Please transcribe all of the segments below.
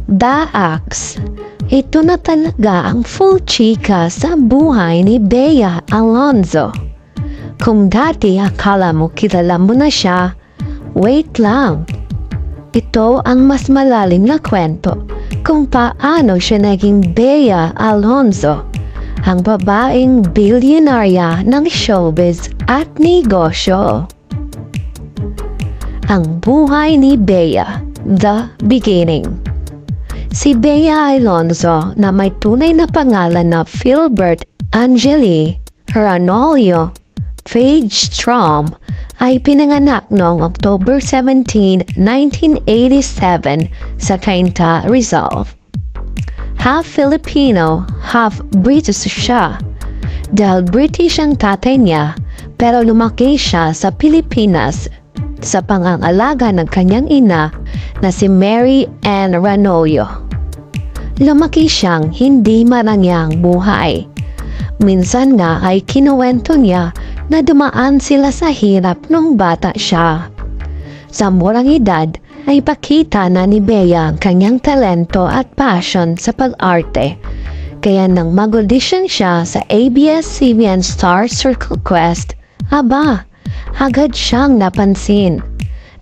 Dax, ito na talaga ang full chika sa buhay ni Bea Alonzo. Kung dati akala mo kilala mo na siya, wait lang. Ito ang mas malalim na kwento kung paano siya naging Bea Alonzo, ang babaeng bilyonarya ng showbiz at negosyo. Ang buhay ni Bea, The Beginning. Si Bea Alonzo na may tunay na pangalan na Philbert Angeli Ranolio Fagstrom ay pinanganak noong October 17, 1987 sa Cainta, Rizal. Half Filipino, half British siya. Dahil British ang tatay niya, pero lumaki siya sa Pilipinas sa pangangalaga ng kanyang ina na si Mary Ann Ranolio. Lumaki siyang hindi marangyang buhay. Minsan nga ay kinuwento niya na dumaan sila sa hirap nung bata siya. Sa murang edad ay pakita na ni Bea ang kanyang talento at passion sa pag-arte. Kaya nang mag-audition siya sa ABS-CBN Star Circle Quest, agad siyang napansin.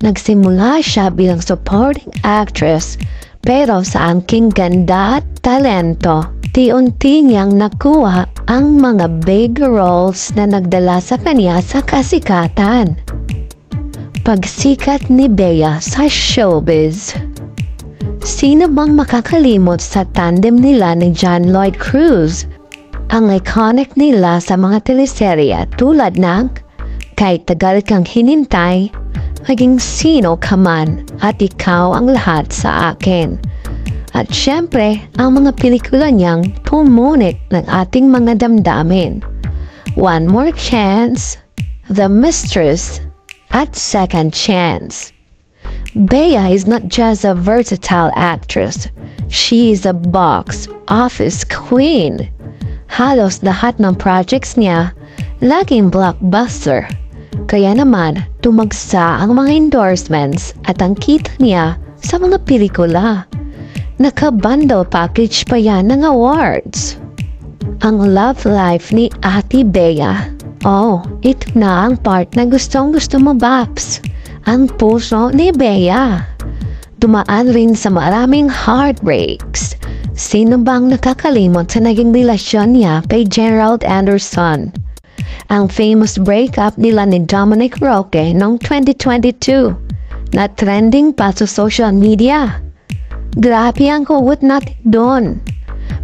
Nagsimula siya bilang supporting actress, pero sa angking ganda at talento, unti-unti niyang nakuha ang mga big roles na nagdala sa kanya sa kasikatan. Pagsikat ni Bea sa showbiz. Sino bang makakalimot sa tandem nila ni John Lloyd Cruz? Ang iconic nila sa mga teleserye tulad ng Kahit Tagal Kang Hinintay, Maging Sino Ka Man at Ikaw Ang Lahat Sa Akin. At syempre, ang mga pelikula niyang pumunit ng ating mga damdamin. One More Chance, The Mistress, at Second Chance. Bea is not just a versatile actress. She is a box office queen. Halos lahat ng projects niya, laging blockbuster. Kaya naman, tumagsa ang mga endorsements at ang kita niya sa mga pelikula. Naka-bundle package pa yan ng awards. Ang love life ni Ate Bea. Ito na ang part na gustong-gusto mo, Babs. Ang puso ni Bea. Dumaan rin sa maraming heartbreaks. Sino bang nakakalimot sa naging relasyon niya kay Gerald Anderson? Ang famous breakup nila ni Dominic Roque noong 2022 na trending pa sa social media. Grabe ang kuwot natin doon.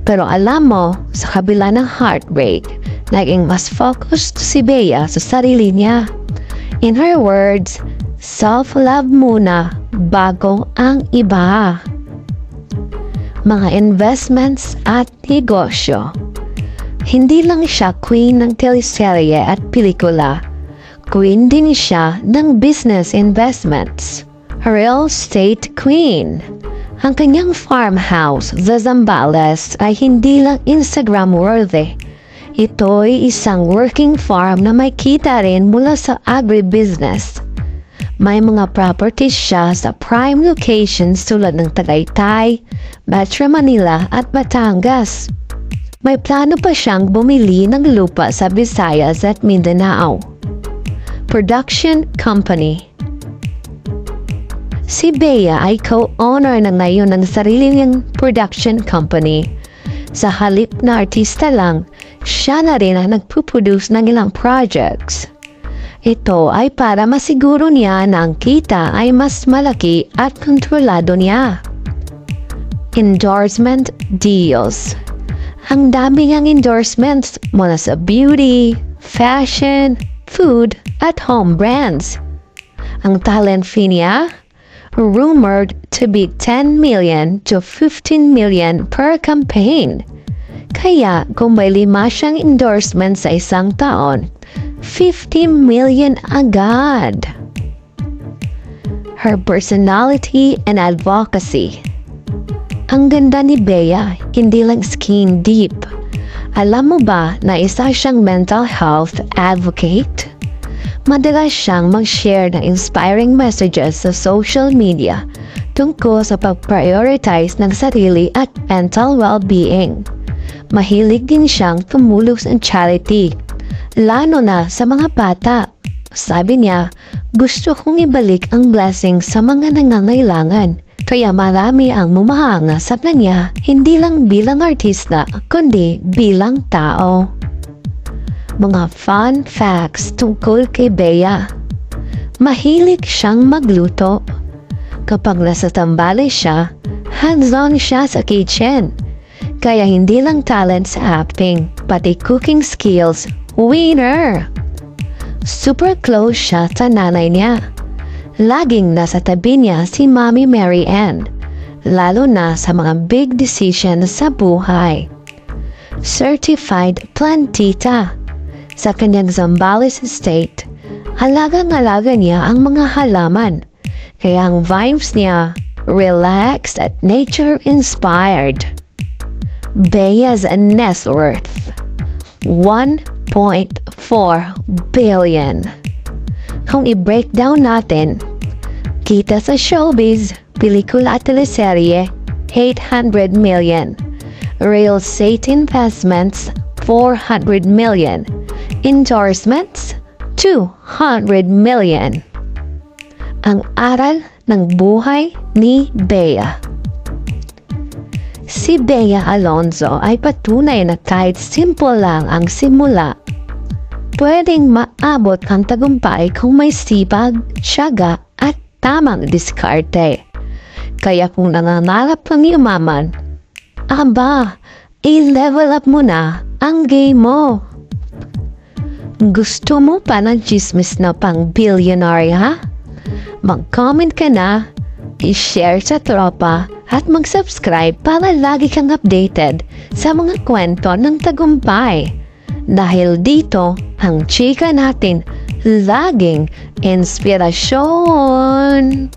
Pero alam mo, sa kabila ng heartbreak, naging mas focused si Bea sa sarili niya. In her words, self-love muna bago ang iba. Mga investments at negosyo. Hindi lang siya queen ng teleserye at pelikula. Queen din siya ng business investments. Real estate queen. Ang kanyang farmhouse sa Zambales ay hindi lang Instagram-worthy. Ito'y isang working farm na may kita rin mula sa agribusiness. May mga properties siya sa prime locations tulad ng Tagaytay, Metro Manila at Batangas. May plano pa siyang bumili ng lupa sa Visayas at Mindanao. Production Company. Si Bea ay co-owner na ngayon ng sarili niyang production company. Sa halip na artista lang, siya na rin ang nagpuproduce ng ilang projects. Ito ay para masiguro niya na ang kita ay mas malaki at kontrolado niya. Endorsement deals. Ang dami niyang endorsements mula sa beauty, fashion, food, at home brands. Ang talent fee niya, rumored to be 10 million to 15 million per campaign. Kaya kung may 5 siyang endorsement sa isang taon, 50 million agad. Her personality and advocacy. Ang ganda ni Bea, hindi lang skin deep. Alam mo ba na isa siyang mental health advocate? Madalas siyang mag-share ng inspiring messages sa social media tungkol sa pag-prioritize ng sarili at mental well-being. Mahilig din siyang tumulong sa charity, lalo na sa mga bata. Sabi niya, gusto kong ibalik ang blessing sa mga nangangailangan. Kaya marami ang mumahanga sa kanya, hindi lang bilang artista, kundi bilang tao. Mga fun facts tungkol kay Bea. Mahilig siyang magluto. Kapag nasa tambali siya, hands-on siya sa kitchen. Kaya hindi lang talent sa acting, pati cooking skills, winner! Super close siya sa nanay niya. Laging nasa tabi niya si Mommy Mary Ann, lalo na sa mga big decisions sa buhay. Certified plantita. Sa kanyang Zambales estate, halagang-halaga niya ang mga halaman. Kaya ang vibes niya, relaxed at nature-inspired. Bea's net worth, 1.4 billion. Kung i-breakdown natin, kita sa showbiz, pelikula at teleserye, 800 million. Real estate investments, 400 million. Endorsements, 200 million. Ang aral ng buhay ni Bea. Si Bea Alonzo ay patunay na kahit simple lang ang simula, pwedeng maabot ang tagumpay kung may sipag, tiyaga at tamang diskarte. Kaya kung nangangarap kang yumaman, i-level up mo na ang game mo. Gusto mo pa ng chismis na pang billionaire ha? Mag-comment ka na, i-share sa tropa at mag-subscribe para lagi kang updated sa mga kwento ng tagumpay. Dahil dito, ang chika natin laging inspirasyon.